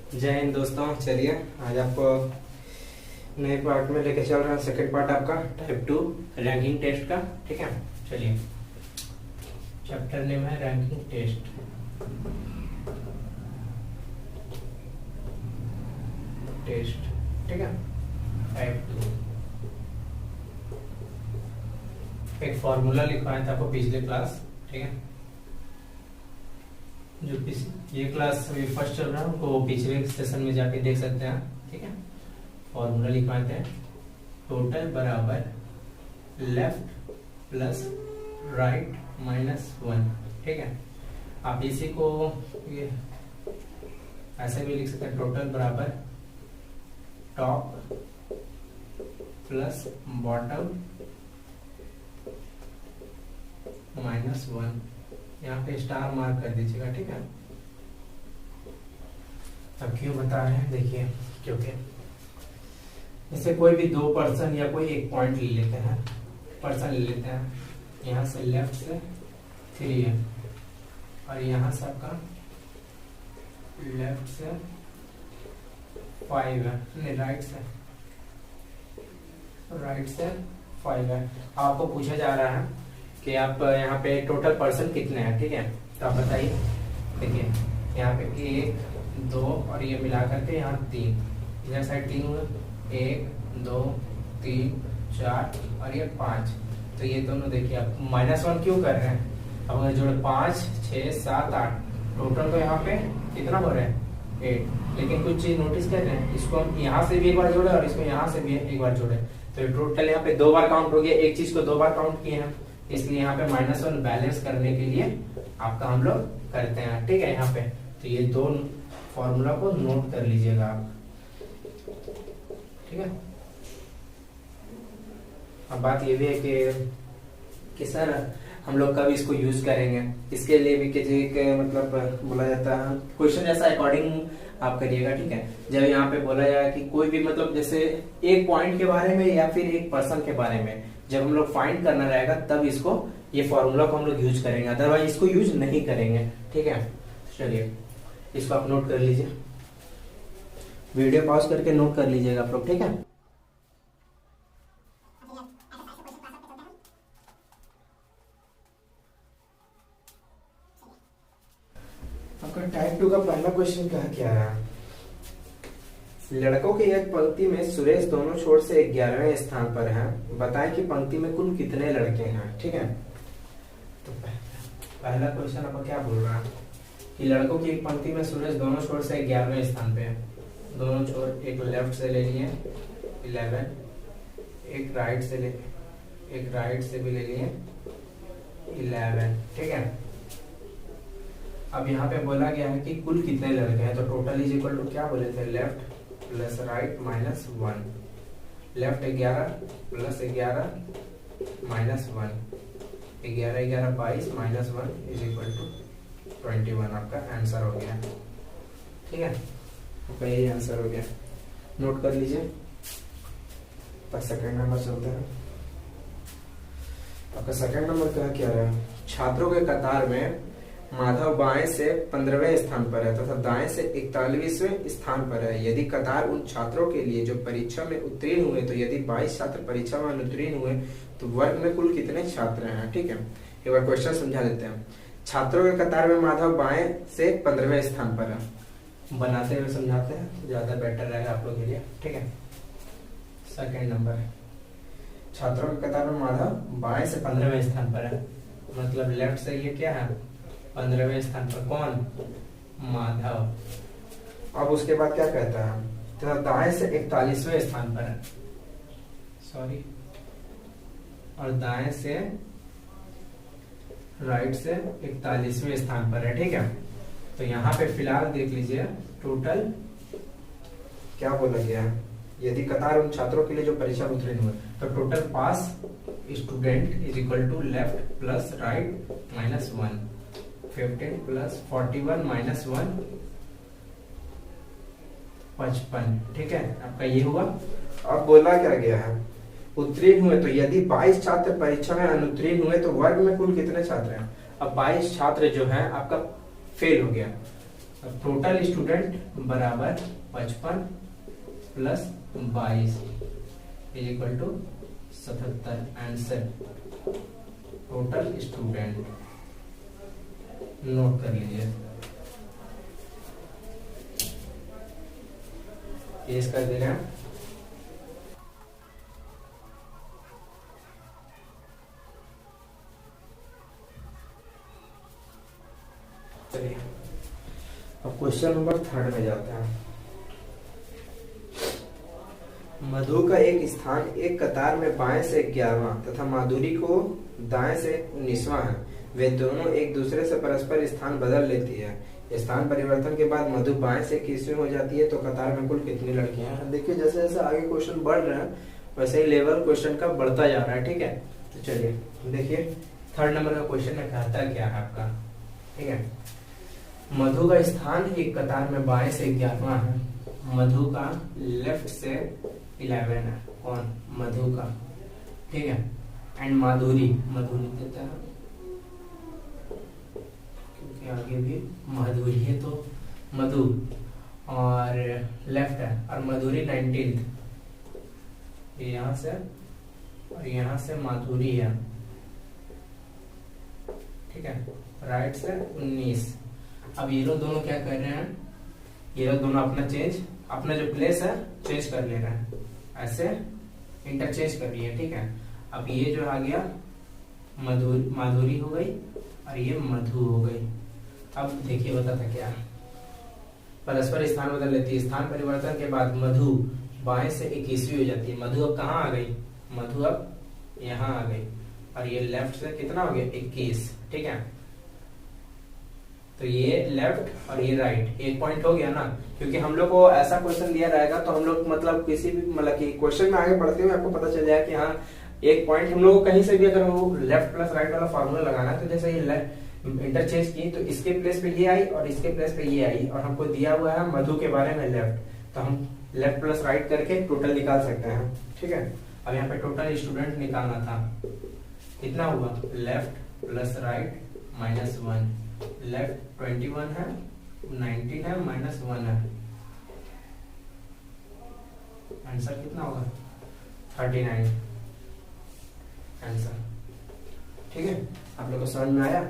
जय हिंद दोस्तों। चलिए आज आपको नए पार्ट में लेके चल रहे हैं। सेकंड पार्ट आपका टाइप 2 रैंकिंग टेस्ट का। ठीक है, चलिए। चैप्टर नेम है रैंकिंग टेस्ट। ठीक है, टाइप 2। एक फॉर्मूला लिखवाया था आपको पिछले क्लास। ठीक है, जो ये क्लास अभी फर्स्ट चल रहा है उनको पिछले सेशन में जाके देख सकते हैं। ठीक है, फॉर्मूला लिखवाते हैं। टोटल बराबर लेफ्ट प्लस राइट माइनस 1। ठीक है, आप इसी को ये ऐसे भी लिख सकते हैं। टोटल बराबर टॉप प्लस बॉटम माइनस 1। यहाँ पे स्टार मार्क कर दीजिएगा। ठीक है, अब क्यों बता रहे हैं देखिए, क्योंकि जैसे कोई भी दो पर्सन या कोई एक पॉइंट ले लेते हैं, पर्सन ले लेते हैं। यहाँ से लेफ्ट से 3 है और यहाँ से आपका लेफ्ट से 5 है, नहीं राइट से 5 है। आपको पूछा जा रहा है कि आप यहाँ पे टोटल पर्सन कितने हैं। ठीक है, तो आप बताइए। देखिए यहाँ पे 1 2 और ये मिला करके यहाँ 3, इधर साइड 3 हुए, 1 2 3 4 और ये 5। तो ये दोनों देखिए आप -1 क्यों कर रहे हैं। अब अगर जोड़े 5 6 7 8, टोटल तो यहाँ पे कितना हो रहा है 8। लेकिन कुछ चीज नोटिस कर रहे हैं, इसको हम यहाँ से भी एक बार जोड़े और इसको यहाँ से भी एक बार जोड़े, तो टोटल यहाँ पे 2 बार काउंट हो गया। एक चीज को 2 बार काउंट किए हैं, इसलिए यहाँ पे -1 बैलेंस करने के लिए आपका हम लोग करते हैं। ठीक है, यहाँ पे तो ये दो फॉर्मूला को नोट कर लीजिएगा आप। ठीक है, अब बात ये भी है कि सर हम लोग कब इसको यूज करेंगे, इसके लिए भी किसी के मतलब बोला जाता है क्वेश्चन जैसा अकॉर्डिंग आप करिएगा। ठीक है, जब यहाँ पे बोला जाए कि कोई भी मतलब जैसे एक पॉइंट के बारे में या फिर एक पर्सन के बारे में जब हम लोग फाइंड करना रहेगा तब इसको ये फॉर्मूला को हम लोग यूज करेंगे, अदरवाइज इसको यूज नहीं करेंगे। ठीक है, चलिए इसको आप नोट कर लीजिए, वीडियो पॉज करके नोट कर लीजिएगा आप लोग। ठीक है, आपका टाइप 2 का पहला क्वेश्चन क्या है। लड़कों की एक पंक्ति में सुरेश दोनों छोर से 11वें स्थान पर है, बताएं कि पंक्ति में कुल कितने लड़के हैं। ठीक है, तो पहला क्वेश्चन आपका क्या बोल रहा है कि लड़कों की एक पंक्ति में सुरेश दोनों छोर से 11वें स्थान पे है। दोनों छोर एक लेफ्ट से ले लिए 11, एक राइट से भी ले लिए 11। ठीक है, अब यहाँ पे बोला गया है कि कुल कितने लड़के हैं, तो टोटल इज इक्वल टू क्या बोले थे, left plus right minus 1। Left 11 plus 11 minus 1, 11 11 22 minus 1 is equal to 21। आपका आंसर हो गया। ठीक है, आपका यही आंसर हो गया, नोट कर लीजिए। पर सेकंड नंबर चलते हैं। आपका सेकंड नंबर क्या रहा है। छात्रों के कतार में माधव बाएं से 15वें स्थान पर है तथा दाएं से 41वें स्थान पर है। यदि कतार उन छात्रों के लिए जो परीक्षा में उत्तीर्ण हुए, तो यदि 22 छात्र परीक्षा में अनुत्तीर्ण हुए तो वर्ग में कुल कितने छात्र हैं। ठीक है, एक बार क्वेश्चन समझा देते हैं। छात्रों के कतार में माधव बाएं से 15वें स्थान पर है, बनाते हुए समझाते हैं, ज्यादा बेटर रहेगा आप लोग के लिए। ठीक है, सेकेंड नंबर छात्रों के कतार में माधव बाएं से 15वें स्थान पर है, मतलब लेफ्ट से ये क्या है 15वें स्थान पर, कौन माधव। अब उसके बाद क्या कहता है, तो दाएं से 41वें स्थान पर है, सॉरी, और दाएं से राइट से 41वें स्थान पर है। ठीक है, तो यहाँ पे फिलहाल देख लीजिए टोटल क्या बोला गया है। यदि कतार उन छात्रों के लिए जो परीक्षा में उत्तीर्ण हुए, तो total pass student is equal to left plus right minus 1, 15 plus 41 minus 1 55। ठीक है, आपका ये हुआ। अब बोला क्या गया है, उत्तीर्ण हुए, तो यदि 22 छात्र परीक्षा में अनुत्तीर्ण हुए तो वर्ग में कुल कितने छात्र हैं। अब 22 छात्र जो है आपका फेल हो गया, अब टोटल स्टूडेंट बराबर 55 plus 22 is equal to 77। Answer total student note कर लीजिए। पेश कर दे रहे हैं। चलिए अब क्वेश्चन नंबर 3 में जाते हैं। मधु का एक स्थान एक कतार में बाएं से 11वां तथा माधुरी को दाएं से 19वां है। वे दोनों एक दूसरे से परस्पर स्थान बदल लेती है। स्थान परिवर्तन के बाद मधु बाएं से 21वीं हो जाती है तो कतार में कुल कितनी लड़कियां हैं। देखिए जैसे जैसे आगे क्वेश्चन बढ़ रहे हैं वैसे ही लेवल क्वेश्चन का बढ़ता जा रहा है। ठीक है, तो चलिए देखिए 3rd नंबर का क्वेश्चन में कहता क्या है आपका। ठीक है, मधु का स्थान एक कतार में बाएं से 11वां है। मधु का लेफ्ट से 11 है। कौन? मधु का। ठीक है, एंड माधुरी देता है क्योंकि आगे भी माधुरी है तो मधु और लेफ्ट है और मधुरी 19th यहाँ से और यहाँ से माधुरी है। ठीक है, राइट से 19। अब ये लोग दोनों क्या कर रहे हैं, ये लोग दोनों अपना जो प्लेस है चेंज कर ले रहे हैं, ऐसे इंटरचेंज कर रही है। ठीक है, अब ये जो आ गया माधुरी हो गई और ये मधु हो गई। अब देखिए बताता क्या, परस्पर स्थान बदल लेती है। स्थान परिवर्तन के बाद मधु बाएं से 21वीं हो जाती है। मधु अब कहाँ आ गई? मधु अब यहाँ आ गई और ये लेफ्ट से कितना हो गया? 21। ठीक है, तो ये लेफ्ट और ये राइट, एक पॉइंट हो गया ना। क्योंकि हम लोग को ऐसा क्वेश्चन दिया रहेगा तो हम लोग मतलब किसी भी मतलब कि क्वेश्चन में आगे बढ़ते हुए आपको पता चल जाए कि हाँ एक पॉइंट हम लोग को कहीं से भी अगर वो लेफ्ट प्लस राइट वाला फॉर्मूला लगाना है तो जैसे ये इंटरचेंज की तो इसके प्लेस पे ये आई और इसके प्लेस पे ये आई और हमको दिया हुआ है मधु के बारे में लेफ्ट, तो हम लेफ्ट प्लस राइट करके टोटल निकाल सकते हैं। ठीक है, अब यहाँ पे टोटल स्टूडेंट निकालना था, कितना हुआ? Left plus right -1। लेफ्ट 21 है, 19 है, -1 है। आंसर कितना होगा? 39 आंसर। ठीक है, आप लोग को समझ में आया?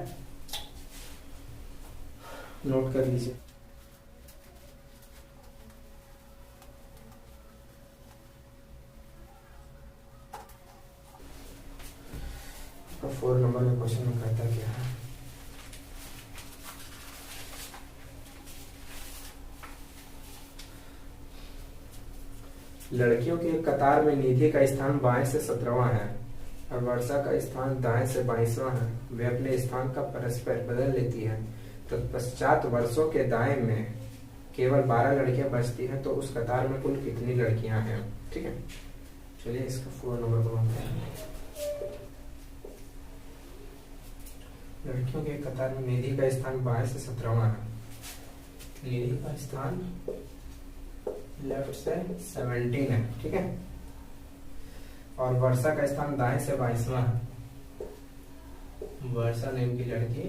नोट कर लीजिए। तो 4 नंबर का क्वेश्चन में कहता क्या है, लड़कियों के कतार में निधि का स्थान बाएं से 17वां है और वर्षा का स्थान दाएं से 22वां है। वे अपने स्थान का परस्पर बदल लेती है। तत्पश्चात वर्षों के दाएं में केवल 12 लड़कियां बचती हैं तो उस कतार में कुल कितनी लड़कियां हैं। ठीक है, चलिए इसका 4 नंबर बनाते हैं। लड़कियों के कतार में निधि का स्थान बाएं से 17वां है। निधि का स्थान लेफ्ट से 17 है। ठीक है, और वर्षा का स्थान दाएं से 22वां है। वर्षा नाम की लड़की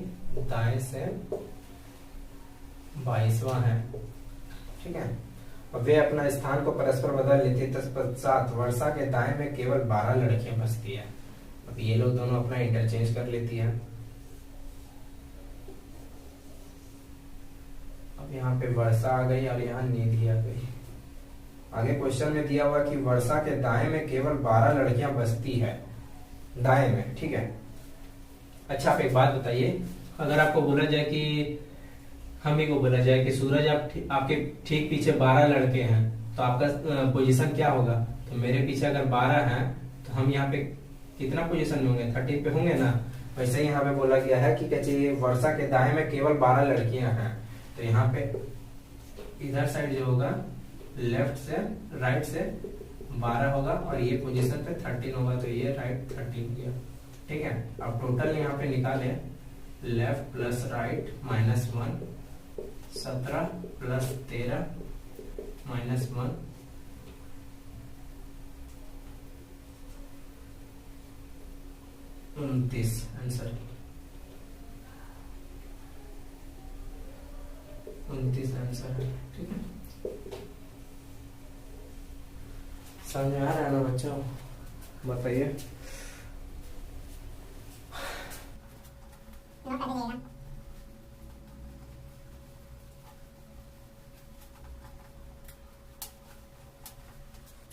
दाएं से 22वां है। ठीक है, और वे अपना स्थान को परस्पर बदल लेती है। तत्पश्चात वर्षा के दाएं में केवल 12 लड़कियां बचती है। अब ये लोग दोनों अपना इंटरचेंज कर लेती है। अब यहाँ पे वर्षा आ गई और यहाँ निधि आ गई। आगे क्वेश्चन में दिया हुआ कि वर्षा के दाएं में केवल 12 लड़कियां बचती है, दाएं में। ठीक है, अच्छा आप एक बात बताइए, अगर आपको बोला जाए कि हम ही को बोला जाए कि सूरज आपके ठीक पीछे 12 लड़के हैं तो आपका पोजीशन क्या होगा? तो मेरे पीछे अगर 12 हैं तो हम यहाँ पे कितना पोजीशन में होंगे? 13 पे होंगे ना। वैसे ही यहाँ पे बोला गया है कि क्या चाहिए, वर्षा के दाएं में केवल 12 लड़कियां हैं तो यहाँ पे इधर साइड जो होगा लेफ्ट से राइट से 12 होगा और ये पोजीशन पे 13 होगा तो ये राइट 13 गया। ठीक है, अब टोटल यहाँ पे निकाले left plus right -1, 17 plus 13 -1, 29 answer. 29 answer है। ठीक है, समझ में आ रहा है ना बच्चों? बताइए।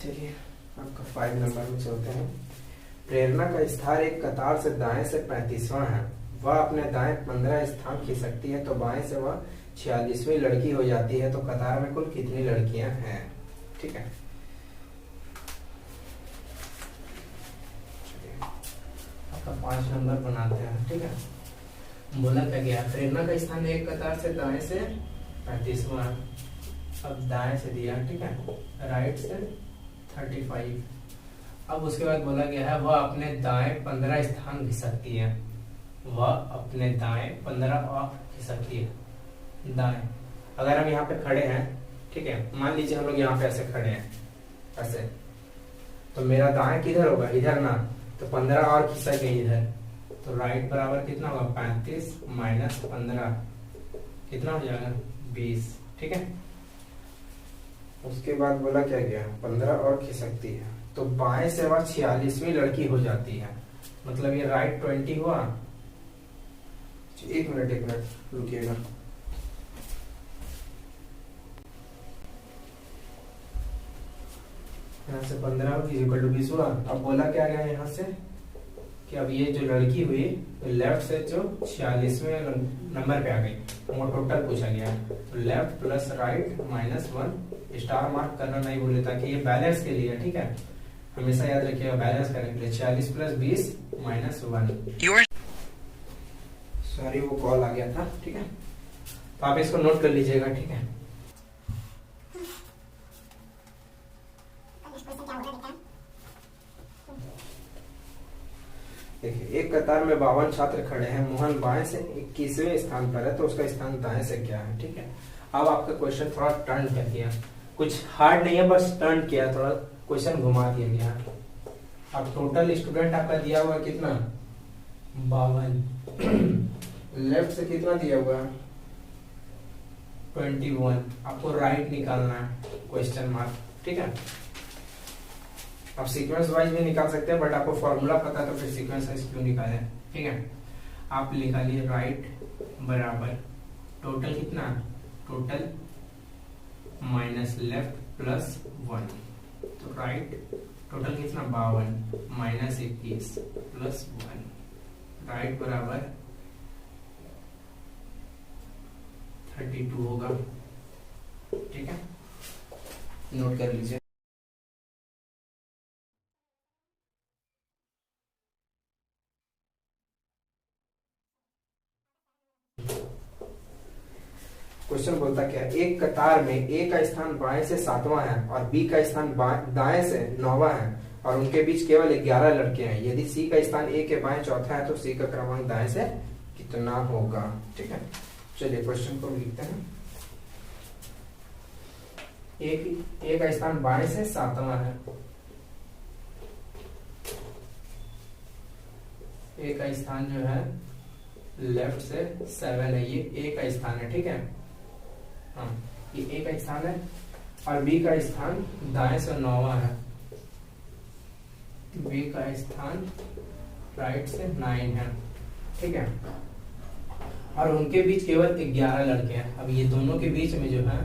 चलिए आपका 5 नंबर में चलते हैं। प्रेरणा का स्थान एक कतार से दाएं से 35वां है। वह अपने दाएं 15 स्थान खिसकती है तो बाएं से वह 46वीं लड़की हो जाती है, तो कतार में कुल कितनी लड़कियां हैं? ठीक है, आपका 5 नंबर बनाते हैं। ठीक है, बोला क्या गया? प्रेरणा का स्थान एक कतार से दाएं से 35वां, अब दाएं से दिया, ठीक है, राइट से 35। अब उसके बाद बोला गया है वह अपने दाएं 15 स्थान खिसकती है। वह अपने दाएं 15 खिसकती है। दाएं, अगर हम यहाँ पे खड़े हैं, ठीक है, मान लीजिए हम लोग यहाँ पे ऐसे खड़े हैं, ऐसे, तो मेरा दाएं किधर होगा? इधर ना, तो 15 और खिसक गई इधर, तो राइट बराबर कितना होगा? 35 माइनस 15 कितना हो जाएगा? 20। ठीक है, उसके बाद बोला क्या गया? 15 और खिसकती है तो बाएं से वह 46वीं लड़की हो जाती है। मतलब ये राइट 20 हुआ। एक मिनट रुकिएगा। यहाँ से 15 इक्वल टू 20 हुआ। अब बोला क्या गया यहाँ से कि अब ये जो लड़की हुई लेफ्ट से जो 46वें नंबर पे आ गई, वो टोटल पूछा गया है, तो left plus right minus 1, star mark करना नहीं भूले ताकि ये बैलेंस के लिए, ठीक है, हमेशा याद रखिएगा बैलेंस करने के लिए। 46 प्लस 20 माइनस 1। सॉरी वो कॉल आ गया था। ठीक है, तो आप इसको नोट कर लीजिएगा। ठीक है, देखिए एक कतार में 52 छात्र खड़े हैं। मोहन बाएं से 21वें स्थान पर है तो उसका स्थान दाएं से क्या है? ठीक है, अब आपका क्वेश्चन थोड़ा टर्न कर दिया, कुछ हार्ड नहीं है, बस टर्न किया, थोड़ा क्वेश्चन घुमा दिया गया। अब टोटल स्टूडेंट आपका दिया हुआ कितना? 52। लेफ्ट से कितना दिया हुआ? 21। आपको राइट निकालना है, क्वेश्चन मार्क। ठीक है, आप सीक्वेंस वाइज भी निकाल सकते हैं, बट आपको फॉर्मूला पता है तो फिर सीक्वेंस वाइज क्यों निकालें। ठीक है, आप निकालिए राइट बराबर टोटल कितना? टोटल माइनस लेफ्ट प्लस 1, तो राइट टोटल कितना? 52 माइनस 21 प्लस 1, राइट बराबर 32 होगा। ठीक है, नोट कर लीजिए। क्वेश्चन बोलता क्या? एक कतार में ए का स्थान बाएं से 7वां है और बी का स्थान दाएं से 9वां है और उनके बीच केवल 11 लड़के हैं। यदि सी का स्थान ए के बाएं चौथा है तो सी का क्रमांक दाएं से कितना होगा? ठीक है, चलिए क्वेश्चन को लिखते हैं। ए का स्थान बाएं से 7वां है, ए का स्थान जो है लेफ्ट से 7 है, ये ए का स्थान है। ठीक है, हाँ ये ए का स्थान है और बी का स्थान दाएं से 9वां है, बी का स्थान राइट से 9 है। ठीक है, और उनके बीच केवल 11 लड़के हैं। अब ये दोनों के बीच में जो है,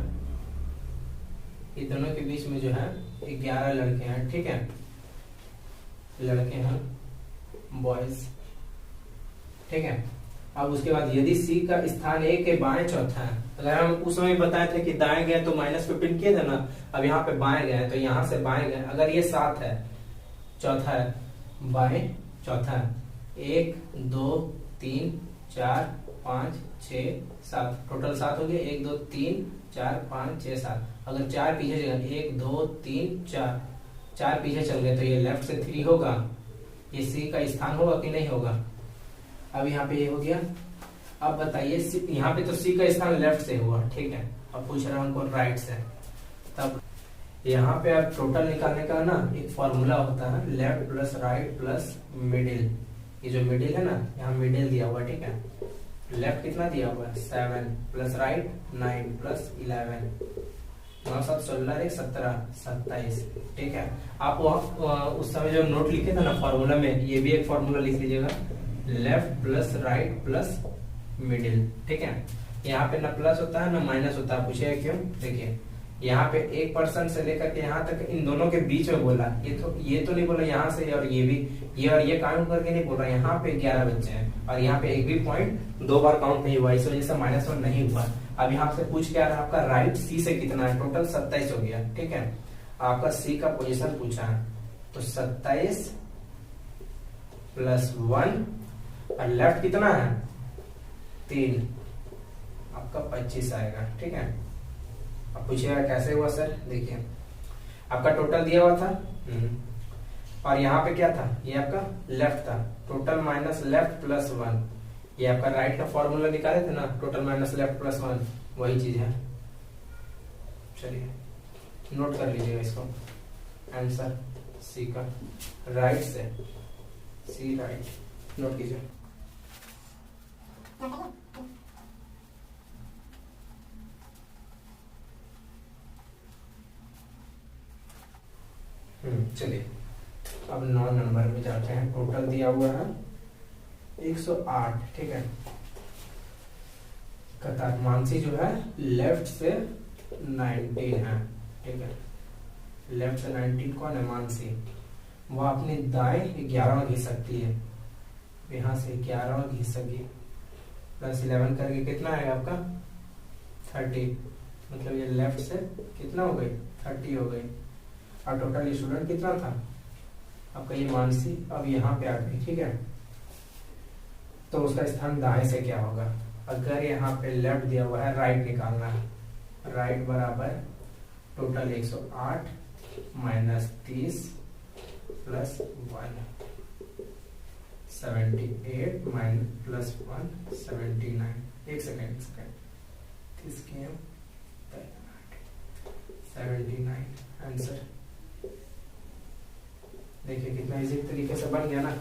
ये दोनों के बीच में जो है 11 लड़के हैं। ठीक है, लड़के हैं बॉयज। ठीक है, अब उसके बाद यदि सी का स्थान ए के बाएं चौथा है, अगर हम उस समय बताए थे कि दाएं गए तो -15 किए थे ना, अब यहाँ पे बाएं गए तो यहाँ से बाएं गए, अगर ये 7 है, चौथा है, बाएं चौथा है, 1 2 3 4 5 6 7, टोटल 7 हो गए। 1 2 3 4 5 6 7, अगर 4 पीछे चल गए, 1 2 3 4 पीछे चल गए तो ये लेफ्ट से 3 होगा, ये सी का स्थान होगा कि नहीं होगा? अब यहाँ पे ये हो गया। अब बताइए यहाँ पे तो सी का स्थान लेफ्ट से हुआ। ठीक है, अब पूछ रहा हूं उनको राइट से, तब यहाँ पे आप टोटल निकालने का ना एक फॉर्मूला होता है, left plus right plus middle. ये जो मिडिल है ना, यहाँ मिडिल दिया हुआ। ठीक है, लेफ्ट कितना दिया हुआ है 7 प्लस राइट 9 प्लस 11, 9 7 16 17 27। ठीक है, आप उस समय जो नोट लिखे थे ना फॉर्मूला में, ये भी एक फॉर्मूला लिख लीजिएगा, left plus right plus middle. ठीक है, यहाँ पे ना प्लस होता है ना माइनस होता है, पूछेगा क्यों? देखिए यहाँ पे 1% से लेकर के यहाँ तक इन दोनों के बीच में बोला, ये तो नहीं बोला यहाँ से, और ये भी ये और ये काउंट करके नहीं बोल रहा। यहाँ पे 11 बच्चे हैं और यहाँ पे एक भी पॉइंट 2 बार काउंट नहीं हुआ, इस वजह से -1 नहीं हुआ। अब यहाँ से पूछ क्या रहा है आपका, राइट सी से कितना है, टोटल 27 हो गया। ठीक है, आपका सी का पोजीशन पूछा है, तो 27 प्लस 1 और लेफ्ट कितना है 3, आपका 25 आएगा। ठीक है, अब पूछिएगा कैसे हुआ सर, देखिए आपका टोटल दिया हुआ था और यहाँ पे क्या था, ये आपका लेफ्ट था, टोटल माइनस लेफ्ट प्लस 1, ये आपका राइट का फॉर्मूला निकाले थे ना, टोटल माइनस लेफ्ट प्लस 1, वही चीज है। चलिए नोट कर लीजिएगा इसको, आंसर सी का राइट से, सी राइट नोट कीजिए। चलिए अब 9 नंबर में जाते हैं। टोटल दिया हुआ है 108। ठीक है, कतार मानसी जो है लेफ्ट से 19 है। ठीक है, लेफ्ट से 19 कौन है, मानसी, वो अपनी दाएं 11वां घिस सकती है, यहाँ से 11वां घिस सकी, प्लस 11 करके कितना आएगा आपका 30, मतलब ये लेफ्ट से कितना हो गई 30 हो गई। और टोटल स्टूडेंट कितना था आपका, ये मानसी अब यहाँ पे आ गई। ठीक है, तो उसका स्थान दाएं से क्या होगा, अगर यहाँ पे लेफ्ट दिया हुआ है, राइट निकालना है, राइट बराबर total 108 minus 30 plus 1, 78 minus plus 1 79। एक सेकेंड 79 आंसर। देखिए कितना इजी तरीके से बन गया ना।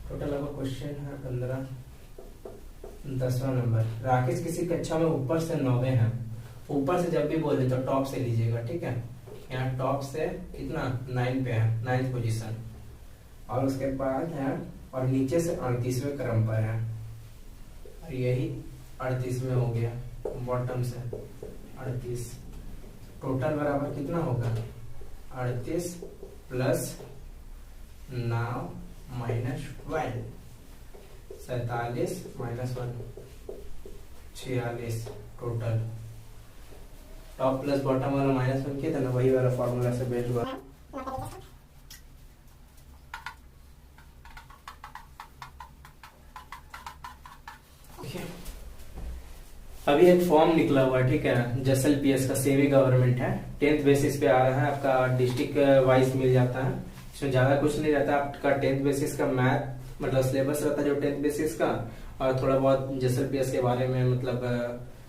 टोटल आपका क्वेश्चन है 15, 10वां नंबर। राकेश किसी कक्षा में ऊपर से 90 हैं, ऊपर से जब भी बोले तो टॉप से लीजिएगा। ठीक है, यहाँ टॉप से कितना 9 पे है, 9th पोजीशन, और उसके बाद है और नीचे से 38वें क्रम पर है, और यही 38वें हो गया बॉटम से 38। टोटल बराबर कितना होगा 38 plus 9 minus 12, 47 minus 1 46। Total top plus bottom वाला -1 किया था ना, वही वाला फॉर्मूला से बेस्ड हुआ। अभी एक फॉर्म निकला हुआ है, ठीक है, जैसल पीएस का, सेमी गवर्नमेंट है, 10th बेसिस पे आ रहा है, आपका डिस्ट्रिक्ट वाइज मिल जाता है, इसमें ज्यादा कुछ नहीं रहता, आपका 10th बेसिस का मैथ मतलब सिलेबस रहता है जो 10th बेसिस का, और थोड़ा बहुत जैसल पीएस के बारे में मतलब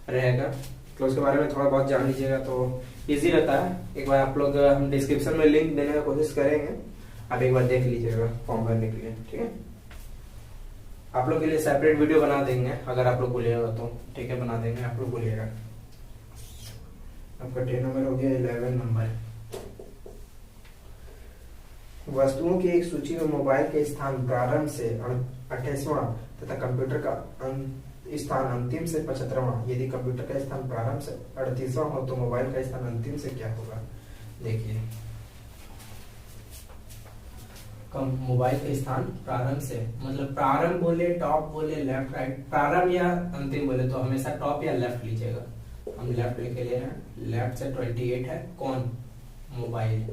रहेगा, तो उसके बारे में थोड़ा बहुत जान लीजिएगा तो इजी रहता है। एक बार आप लोग, हम डिस्क्रिप्शन में लिंक देने का कोशिश करेंगे, आप एक बार देख लीजिएगा फॉर्म भरने के लिए। ठीक है, आप लोग के लिए सेपरेट वीडियो बना देंगे अगर आप लोग बोलिएगा तो, ठीक है, बना देंगे, आप लोग बोलिएगा। आपका 10 नंबर हो गया। 11 नंबर, वस्तुओं की एक सूची में मोबाइल के स्थान प्रारंभ से 28वां तथा कंप्यूटर का स्थान अंतिम से 75वां। यदि कंप्यूटर का स्थान प्रारंभ से 38वां हो तो मोबाइल का स्थान अंतिम से क्या होगा। देखिए, मोबाइल के स्थान प्रारंभ से, मतलब प्रारंभ बोले, टॉप बोले, लेफ्ट राइट, प्रारंभ या अंतिम बोले तो हमेशा टॉप या लेफ्ट लीजिएगा। हम लेफ्ट लेके ले रहे हैं, लेफ्ट से 28 है, कौन, मोबाइल,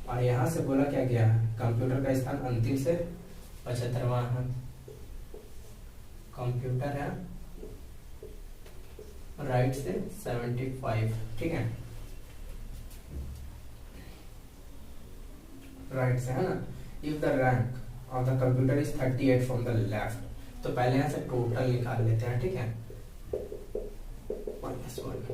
और यहाँ से बोला क्या गया है, कंप्यूटर का स्थान अंतिम से 75वां है, कंप्यूटर है राइट से 75। ठीक है, राइट से है ना। If the rank of the computer is 38 from the left, तो पहले यहाँ से टोटल निकाल लेते हैं। ठीक है, -1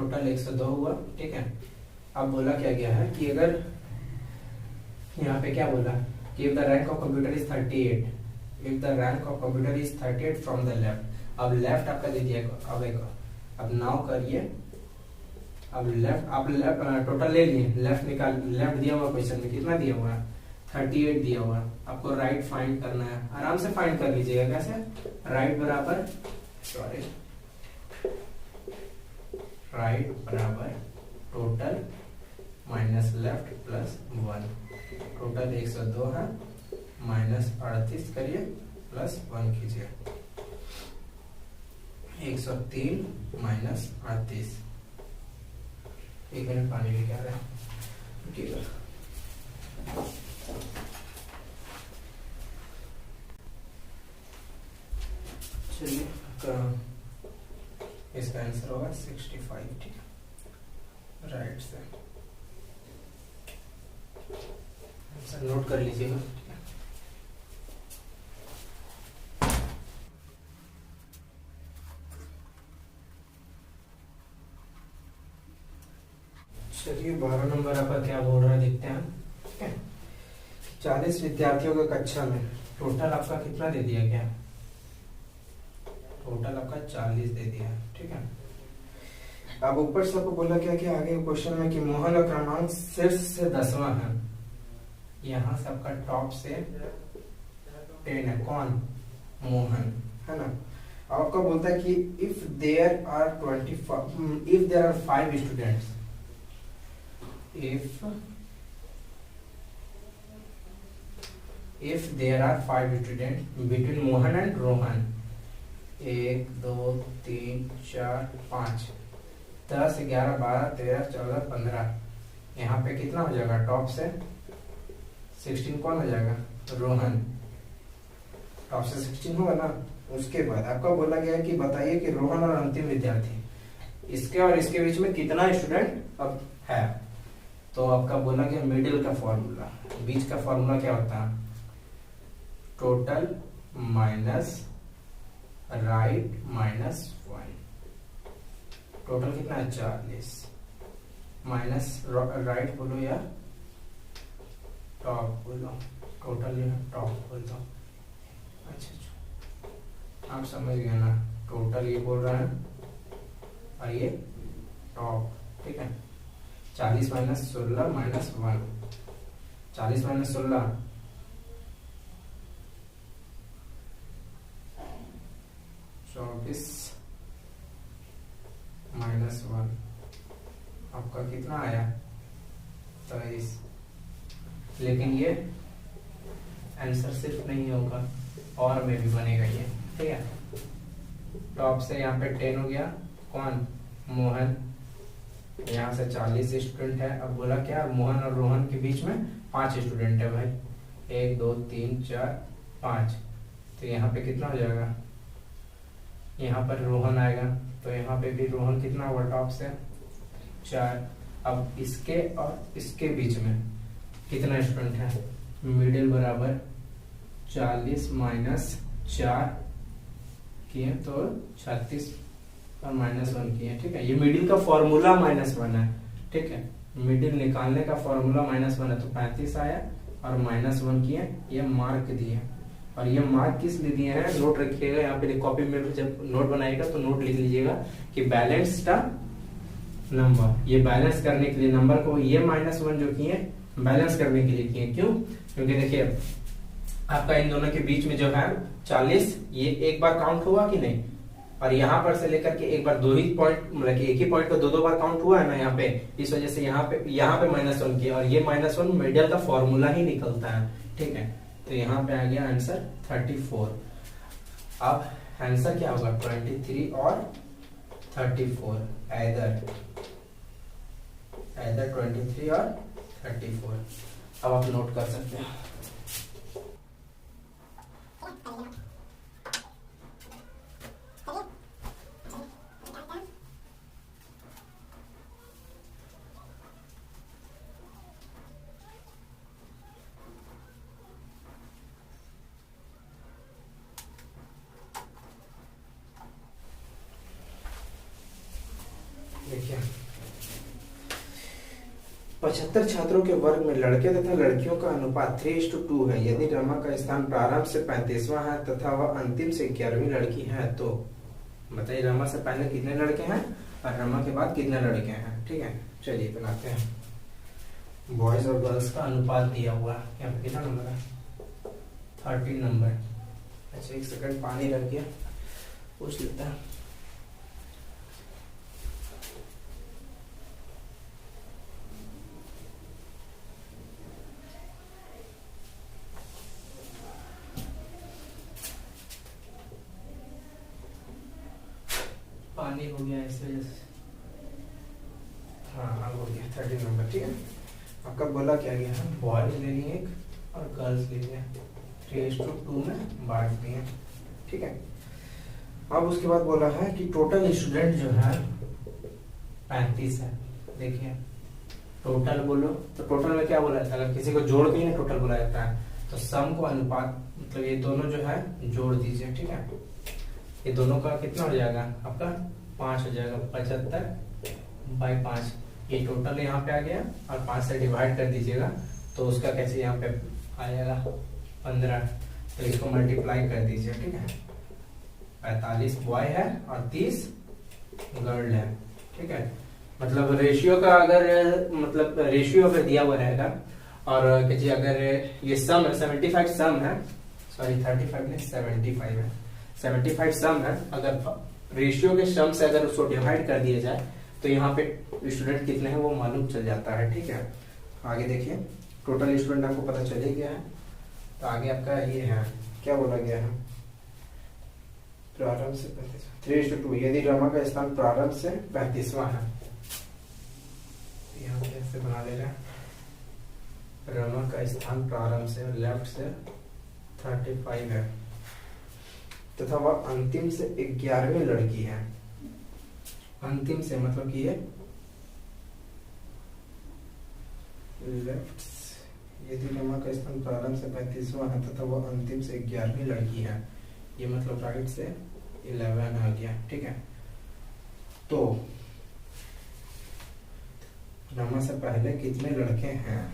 टोटल 102 हुआ, ठीक है। अब बोला क्या गया है कि अगर यहाँ पे क्या बोला कि if the rank of computer is 38, if the rank of computer is 38 from the left. अब लेफ्ट आपका दे दिया, अब नाउ करिए, अब लेफ्ट आप टोटल ले लिए, लेफ्ट निकाल, लेफ्ट दिया हुआ क्वेश्चन में कितना दिया हुआ है 38 दिया हुआ है, आपको राइट फाइंड करना है। आराम से फाइंड कर लीजिएगा, कैसे, राइट बराबर, सॉरी, राइट बराबर total minus left plus 1, total 102 है, माइनस 38 करिए प्लस 1 कीजिए, 103 माइनस 38। 1 मिनट पानी लेके आ रहे हैं, ठीक है। चलिए इसका आंसर होगा 65, ठीक है, राइट से आंसर नोट कर लीजिएगा। चलिए 12 नंबर आपका क्या बोल रहा है देखते हैं, ठीक है। 40 विद्यार्थियों की कक्षा में टोटल आपका कितना दे दिया गया, टोटल आपका 40 दे दिया है, ठीक है। अब ऊपर से आपको बोला गया कि आगे क्वेश्चन में कि मोहन का क्रमांक शीर्ष से 10वां है, यहाँ से आपका टॉप से 10 है, कौन, मोहन, है ना। अब आपका बोलता है कि if there are 5 students, if there are 5 students between Mohan and Rohan, 1 2 3 4 5, 10 11 12 13 14 15, यहाँ पे कितना हो जाएगा, टॉप से 16 कौन हो जाएगा, रोहन, टॉप से 16 होगा ना। उसके बाद आपका बोला गया है कि बताइए कि रोहन और अंतिम विद्यार्थी, इसके और इसके बीच में कितना स्टूडेंट अब है। तो आपका बोला गया मिडिल का फॉर्मूला, बीच का फॉर्मूला क्या होता है, total minus right minus 1, total कितना है 40, माइनस राइट बोलो या टॉप बोलो, टोटल या टॉप बोलो, अच्छा आप समझ गए ना, टोटल ये बोल रहा है और ये टॉप, ठीक है। 40 माइनस 16 माइनस 1, 40 माइनस 16 24 माइनस 1, आपका कितना आया 23। लेकिन ये आंसर सिर्फ नहीं होगा, और में भी बनेगा ये, ठीक है। टॉप से यहाँ पे 10 हो गया, कौन, मोहन, यहाँ से 40 स्टूडेंट है। अब बोला क्या, मोहन और रोहन के बीच में 5 स्टूडेंट है भाई, 1 2 3 4 5, तो यहाँ पे कितना हो जाएगा, यहाँ पर रोहन आएगा, तो यहाँ पे भी रोहन कितना हुआ, टॉप से 4। अब इसके और इसके बीच में कितना स्टूडेंट है, मिडिल बराबर 40 माइनस 4 किए तो 36 और माइनस 1 किए, ठीक है। ये मिडिल का फॉर्मूला -1 है, ठीक है, मिडिल निकालने का फॉर्मूला -1 है, तो 35 आया और -1 किए, ये मार्क दिए। और ये मार्क किस लिए दिए हैं, नोट रखिएगा, यहाँ पे कॉपी में जब नोट बनाएगा तो नोट लिख लीजिएगा कि बैलेंस का नंबर, ये बैलेंस करने के लिए नंबर को ये -1 जो किए बैलेंस करने के लिए किए। क्यों, क्योंकि देखिए आपका इन दोनों के बीच में जो है 40, ये एक बार काउंट हुआ कि नहीं, और यहाँ पर से लेकर के एक बार 2 ही पॉइंट, मतलब कि एक ही पॉइंट को 2 बार काउंट हुआ है ना यहाँ पे, इस वजह से यहाँ पे -1 किया, और ये -1 मिडिल का फॉर्मूला ही निकलता है, ठीक है। तो यहाँ पे आ गया आंसर 34। अब आंसर क्या होगा, 23 और 34, either 23 और 34। अब आप नोट कर सकते हैं। देखिए 75 छात्रों के वर्ग में लड़के तथा लड़कियों का अनुपात 3:2 है। यदि रमा का स्थान प्रारंभ से 35वां है तथा वह अंतिम से 11वीं लड़की है तो बताइए रमा से पहले कितने लड़के हैं और रमा के बाद कितने लड़के हैं। ठीक है, चलिए बनाते हैं। बॉयज और गर्ल्स का अनुपात दिया हुआ है, यहाँ पे कितना नंबर है? 13 नंबर। अच्छा, एक सेकंड पानी रख के पूछ लेता है। पानी हो गया इस वजह से। हाँ, अब हो गया 13 नंबर। ठीक है, आपका बोला क्या गया है? बॉयज ले लिए एक और गर्ल्स ले लिए, 3:2 में बांट दिए। ठीक है, अब उसके बाद बोला है कि टोटल स्टूडेंट जो है 35 है। देखिए टोटल बोलो तो टोटल में क्या बोला जाता है? अगर किसी को जोड़ के ही ना टोटल बोला जाता है तो सम को अनुपात, मतलब ये दोनों जो है जोड़ दीजिए। ठीक है, ये दोनों का कितना हो जाएगा? आपका 5 हो जाएगा। 75/5 ये टोटल यहाँ पे आ गया और 5 से डिवाइड कर दीजिएगा तो उसका कैसे यहाँ पे आ जाएगा 15। तो इसको मल्टीप्लाई कर दीजिए। ठीक है, 45 बॉय है और 30 गर्ल है। ठीक है, मतलब रेशियो का अगर मतलब रेशियो अगर दिया हुआ रहेगा और अगर ये सम 75 सम है, सॉरी 35 नहीं 75 है, 75 सम है। अगर रेशियो के सम से अगर उसको डिवाइड कर दिया जाए तो यहाँ पे स्टूडेंट कितने हैं वो मालूम चल जाता है। ठीक है, आगे देखिए टोटल स्टूडेंट आपको पता चल ही गया है। तो आगे आपका ये है, क्या बोला गया है? प्रारंभ से 3:2। यदि रमा का स्थान प्रारंभ से 35वां है, यहाँ पे ऐसे बना ले रहे हैं। रमा का स्थान प्रारंभ से लेफ्ट से 35 है तथा वह अंतिम से 11वीं लड़की है। अंतिम से मतलब कि ये लेफ्ट, यदि रमा का स्थान प्रारंभ से 35वां है तथा वह अंतिम से 11वीं लड़की है, ये मतलब राइट से 11 आ गया। ठीक है, तो रमा से पहले कितने लड़के हैं?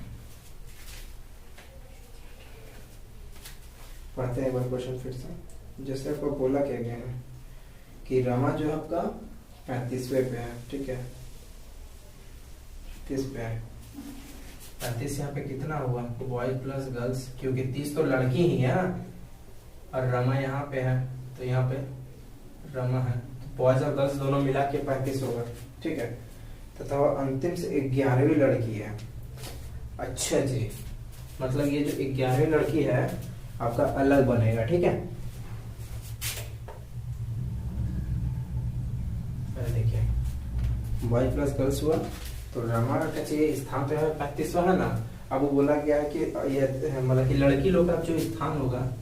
पढ़ते हैं एक बार क्वेश्चन फिर से। जैसे आपको बोला क्या गया है कि रमा जो है आपका 35वें पे है। ठीक है, 30 पे है। 35 यहाँ पे कितना हुआ? बॉयज प्लस गर्ल्स, क्योंकि 30 तो लड़की ही है और रमा यहाँ पे है तो यहाँ पे रमा है, तो बॉयज और गर्ल्स दोनों मिला के 35 होगा। ठीक है, तथा वह अंतिम से 11वीं लड़की है। अच्छा जी, मतलब ये जो 11वीं लड़की है आपका अलग बनेगा। ठीक है, देखिए बॉयज प्लस गर्ल्स हुआ तो रमा का चाहिए स्थान तो है 35वां है ना। अब वो बोला गया है कि ये मतलब कि लड़की लोग का जो स्थान होगा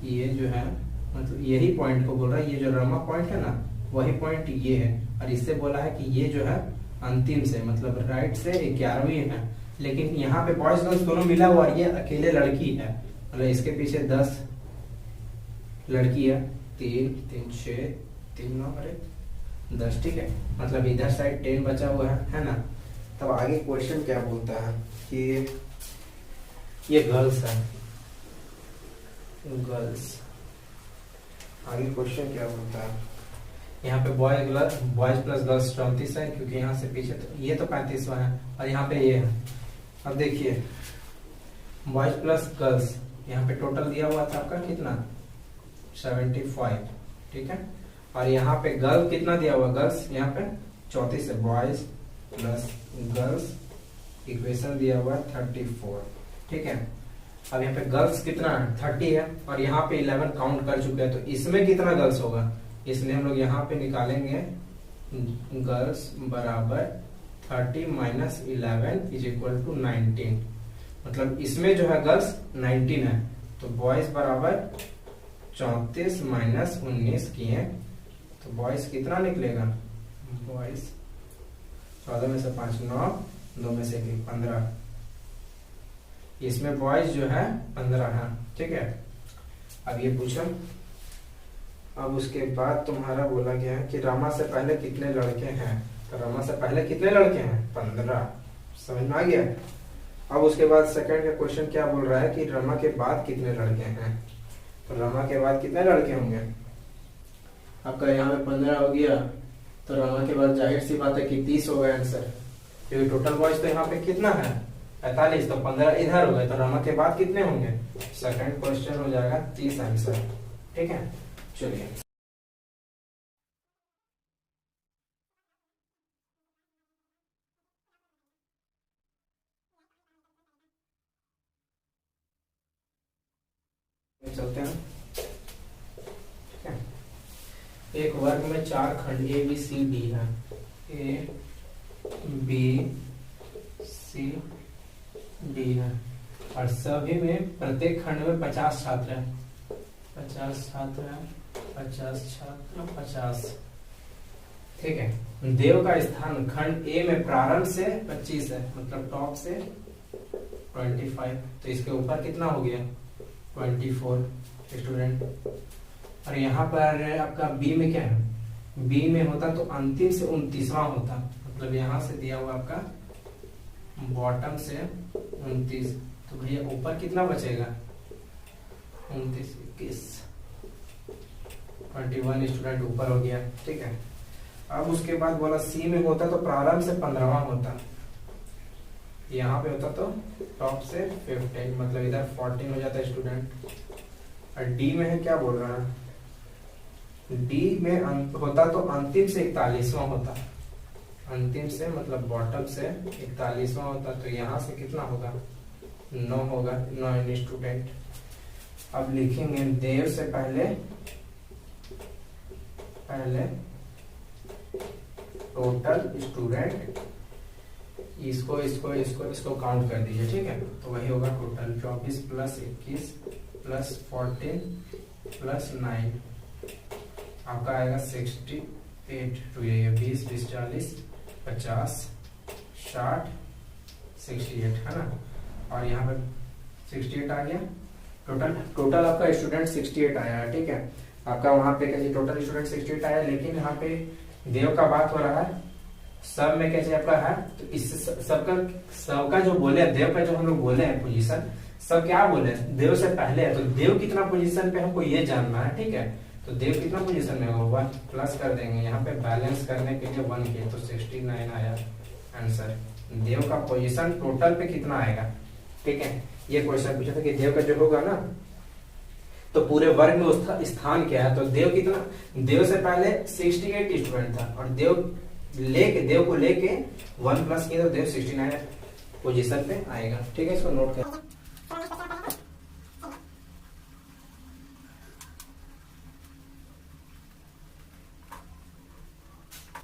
ये जो है मतलब यही पॉइंट को बोल रहा है। ये जो रमा पॉइंट है ना वही पॉइंट ये है और इससे बोला है कि ये जो है अंतिम से मतलब राइट से 11वीं है। लेकिन यहाँ पे बॉयज गर्ल्स दोनों मिला हुआ, ये अकेले लड़की है, मतलब इसके पीछे 10 लड़की है। 3 3 6 3 9 और 10। ठीक है, मतलब इधर साइड 10 बचा हुआ है ना। तब आगे क्वेश्चन क्या बोलता है कि ये गर्ल्स है, गर्ल्स। आगे क्वेश्चन क्या बोलता है? यहाँ पे बॉयज प्लस गर्ल्स 34 है, क्योंकि यहाँ से पीछे तो ये तो 35वां है और यहाँ पे ये है। अब देखिए बॉयज प्लस गर्ल्स यहाँ पे टोटल दिया हुआ था आपका कितना? 75। ठीक है, और यहाँ पे गर्ल कितना दिया हुआ? गर्ल्स यहाँ पे 34 है। बॉयज प्लस गर्ल्स इक्वेशन दिया हुआ 34। ठीक है, अब यहाँ पे गर्ल्स कितना है? 30 है और यहाँ पे 11 काउंट कर चुके हैं, तो इसमें कितना गर्ल्स होगा? इसलिए हम लोग यहाँ पे निकालेंगे गर्ल्स बराबर 30 माइनस 11 इज इक्वल टू 19। मतलब इसमें जो है गर्ल्स 19 है, तो बॉयज बराबर 34 माइनस 19 किए तो बॉयज कितना निकलेगा? बॉयज 14 में से 5 9, 2 में से 1 15। इसमें बॉयज जो है 15 है। ठीक है, अब ये पूछो। अब उसके बाद तुम्हारा बोला गया है कि रमा से पहले कितने लड़के हैं? तो रमा से पहले कितने लड़के हैं? 15। समझ में आ गया। अब उसके बाद सेकंड का क्वेश्चन क्या बोल रहा है कि रमा के बाद कितने लड़के हैं। तो रमा के बाद कितने लड़के होंगे, आपका यहाँ पे 15 हो गया, तो रमा के बाद जाहिर सी बात है कि 30 होगा आंसर, क्योंकि टोटल बॉयज तो यहाँ पे कितना है 45, तो 15 इधर हो गए, तो रमा के बाद कितने होंगे, सेकंड क्वेश्चन हो जाएगा 30 आंसर। ठीक है, चलिए चलते हैं। ठीक है, एक वर्ग में 4 खंड ए बी सी डी है, ए बी सी डी है, और सभी में प्रत्येक खंड में 50 छात्र हैं, 50 छात्र हैं, 50 छात्र 50। ठीक है, देव का स्थान खंड ए में प्रारंभ से 25 है, मतलब टॉप से 25, तो इसके ऊपर कितना हो गया 24 स्टूडेंट। और यहाँ पर आपका बी में क्या है, बी में होता तो अंतिम से 29वां होता, मतलब यहाँ से दिया हुआ आपका बॉटम से 29, तो भैया ऊपर कितना बचेगा 29 21 21 स्टूडेंट ऊपर हो गया। ठीक है, अब उसके बाद बोला सी में होता तो प्रारंभ से 15वां होता, यहाँ पे होता तो टॉप से 15, मतलब इधर 14 हो जाता स्टूडेंट। और डी में है क्या बोल रहा है, डी में होता तो अंतिम से 41वां होता, अंतिम से मतलब बॉटम से 41वां होता, तो यहाँ से कितना होगा 9 होगा, 9 स्टूडेंट। अब लिखेंगे देव से पहले टोटल स्टूडेंट, इसको इसको इसको इसको काउंट कर दीजिए। ठीक है, तो वही होगा टोटल 24 प्लस 21 प्लस 14 प्लस 9, आपका आएगा 68। तो ये 20 20 40 50 60 68 है ना, और यहाँ पे 68 आ गया टोटल आपका स्टूडेंट 68 आया है। ठीक है, आपका वहां पे कैसे टोटल स्टूडेंट 68 आया, लेकिन यहाँ पे देव का बात हो रहा है, सब में कैसे आपका है, तो इससे सबका जो बोले देव का जो हम लोग बोले हैं पोजीशन, सब क्या बोले देव से पहले है, तो देव कितना पोजीशन पे हमको ये जानना है। ठीक है, तो देव कितना पोजीशन में होगा 1 प्लस कर देंगे, यहाँ पे बैलेंस करने के लिए 1 किया तो 69 आया आंसर। देव का पोजीशन टोटल पे कितना आएगा। ठीक है, ये क्वेश्चन पूछा था कि देव का जो होगा ना, तो पूरे वर्ग में उसका स्थान क्या है, तो देव कितना, देव से पहले 68 स्टूडेंट था, और देव को लेके 1 प्लस किया तो देव 69 पोजीशन पे आएगा। ठीक है, इसको नोट कर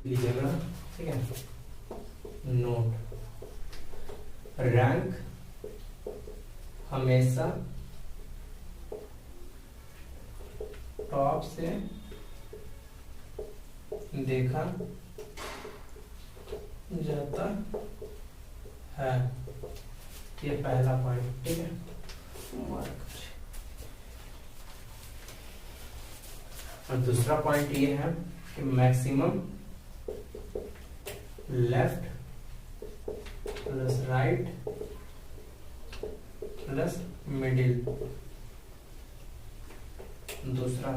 लीजिएगा। ठीक है, नोट, रैंक हमेशा टॉप से देखा जाता है, ये पहला पॉइंट। ठीक है, और दूसरा पॉइंट ये है कि maximum left plus right plus middle, दूसरा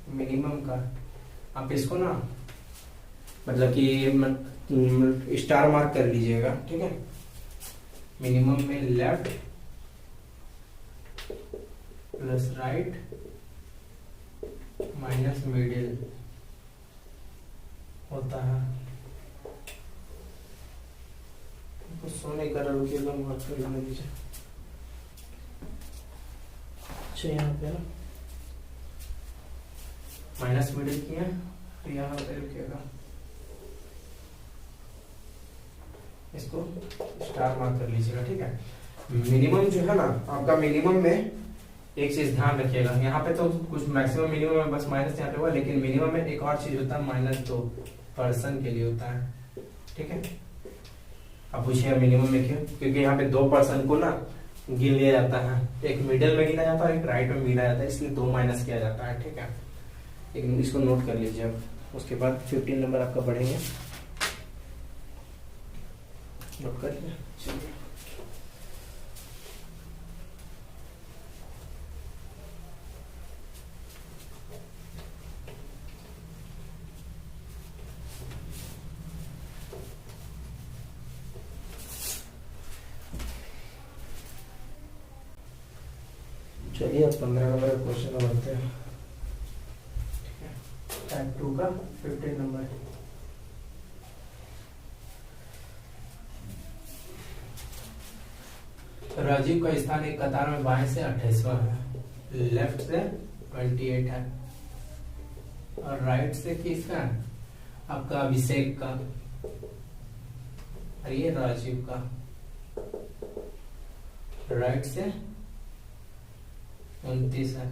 मिनिमम का, आप इसको ना मतलब कि स्टार मार्क कर लीजिएगा। ठीक है, मिनिमम में left plus right minus middle होता है। सोने का रुकिएगा, मार्क कर लेने दीजिए। अच्छा, यहाँ पे माइनस मिडिल किया, तो यहाँ पे रुकिएगा, इसको स्टार मार्क कर लीजिएगा। ठीक है, मिनिमम जो है ना आपका, मिनिमम में एक चीज ध्यान रखिएगा, यहाँ पे तो कुछ मैक्सिमम मिनिमम में बस माइनस यहाँ पे हुआ, लेकिन मिनिमम में एक और चीज होता है -2 पर्सन के लिए होता है। ठीक है, अब पूछिए मिनिमम में क्यों, क्योंकि यहाँ पे 2 पर्सन को ना गिन लिया जाता है, एक मिडिल में गिना जाता है, एक राइट में गिना जाता है, इसलिए 2 माइनस किया जाता है। ठीक है, एक इसको नोट कर लीजिए। अब उसके बाद 15 नंबर आपका बढ़ेंगे। नोट कर लिया। चलिए चलिए अब 15 नंबर का क्वेश्चन बनाते हैं। टाइप 2 का 15 नंबर। राजीव का स्थान एक कतार में बाएं से 28वां है, लेफ्ट से 28 है और राइट से किसका है? आपका अभिषेक का, और ये राजीव का। राइट से 29 है।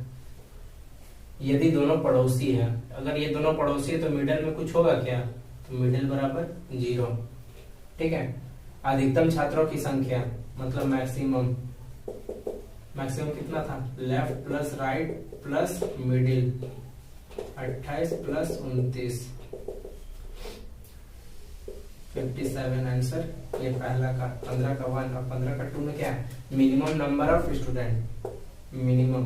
यदि दोनों पड़ोसी है, अगर ये दोनों पड़ोसी है तो मिडिल में कुछ होगा क्या? तो मिडिल बराबर 0। ठीक है। अधिकतम छात्रों की संख्या मतलब मैक्सिमम कितना था? Left plus right plus middle 28 plus 29 57 answer. ये पहला का 15 का 1 और 15 का 2 में क्या है? Minimum number of student, minimum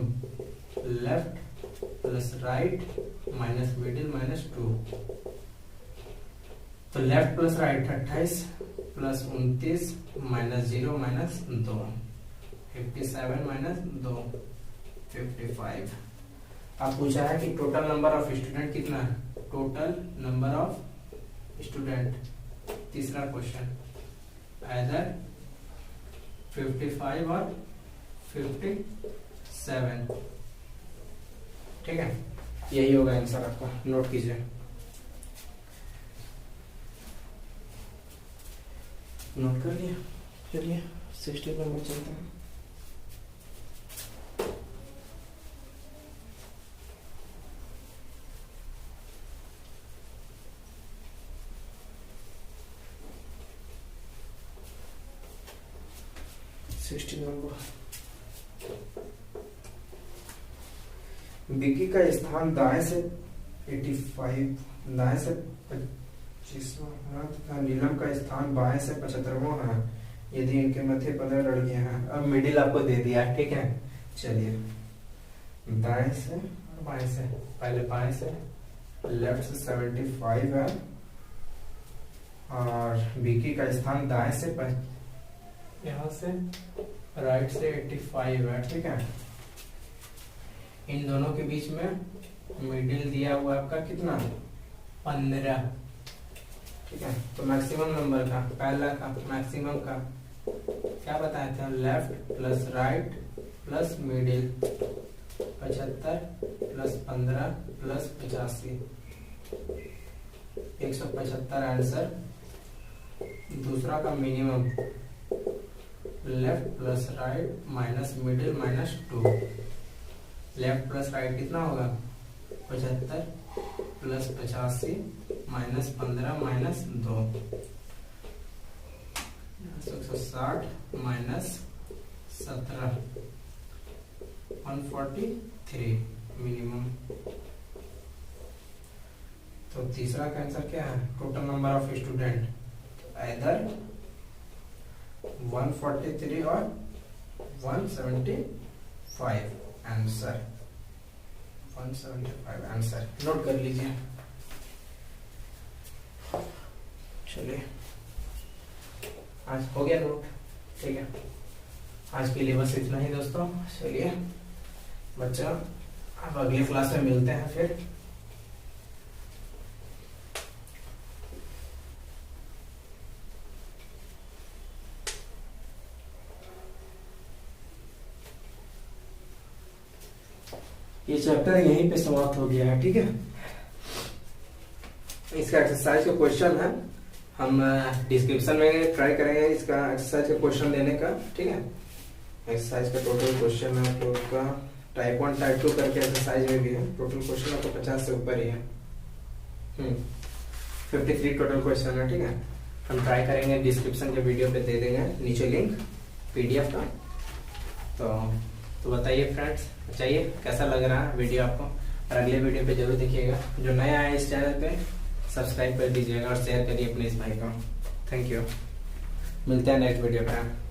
left plus right minus middle minus 2। तो left plus right 28 plus 29 minus 0 minus 2 57 minus 2 55। अब पूछा है कि टोटल नंबर ऑफ स्टूडेंट कितना है? टोटल नंबर ऑफ स्टूडेंट, तीसरा क्वेश्चन, आइदर 55 और 57। ठीक है, यही होगा आंसर आपका, नोट कीजिए। नोट कर लिया। चलिए 16 नंबर चलते हैं। विक्की का स्थान दाएं से 85, दाएं से 25वां तथा नीलम का स्थान बाएं से 75वां है यदि इनके मध्य 15 लड़कियां हैं। अब मिडिल आपको दे दिया है। ठीक है, चलिए दाएं से और बाएं से, पहले बाएं से, लेफ्ट से 75 है और विक्की का स्थान दाएं से यहाँ से राइट से 85 है। ठीक है, इन दोनों के बीच में मिडिल दिया हुआ आपका कितना? 15। ठीक है, तो मैक्सिमम नंबर का, पहला का मैक्सिमम का क्या बताया था? Left plus right plus middle 75 plus 15 plus 85 175 answer. दूसरा का minimum left plus right minus middle minus 2। Left plus right कितना होगा? 75 plus 85 minus 15 minus 2 160 minus 17 143 minimum. तो तीसरा का आंसर क्या है? टोटल नंबर ऑफ स्टूडेंट, इधर 143 और 175 आंसर, 175 आंसर। नोट कर लीजिए। चलिए आज हो गया नोट। ठीक है, आज के लिए बस इतना ही दोस्तों। चलिए बच्चा, अब अगली क्लास में मिलते हैं फिर। ये चैप्टर यहीं पे समाप्त हो गया है। ठीक है, इसका एक्सरसाइज का क्वेश्चन है, हम डिस्क्रिप्शन में ट्राई करेंगे इसका एक्सरसाइज का क्वेश्चन देने का। ठीक है, एक्सरसाइज का टोटल क्वेश्चन है आपको का टाइप 1 टाइप 2 करके एक्सरसाइज में भी है। टोटल क्वेश्चन आपको 50 से ऊपर ही है। 53 टोटल क्वेश्चन है। ठीक है, हम ट्राई करेंगे, डिस्क्रिप्शन के वीडियो पे दे देंगे नीचे लिंक PDF का। तो बताइए फ्रेंड्स, बताइए कैसा लग रहा है वीडियो आपको, और अगले वीडियो पे जरूर देखिएगा। जो नया है इस चैनल पे सब्सक्राइब कर दीजिएगा और शेयर करिए अपने इस भाई को। Thank you. मिलते हैं नेक्स्ट वीडियो पे।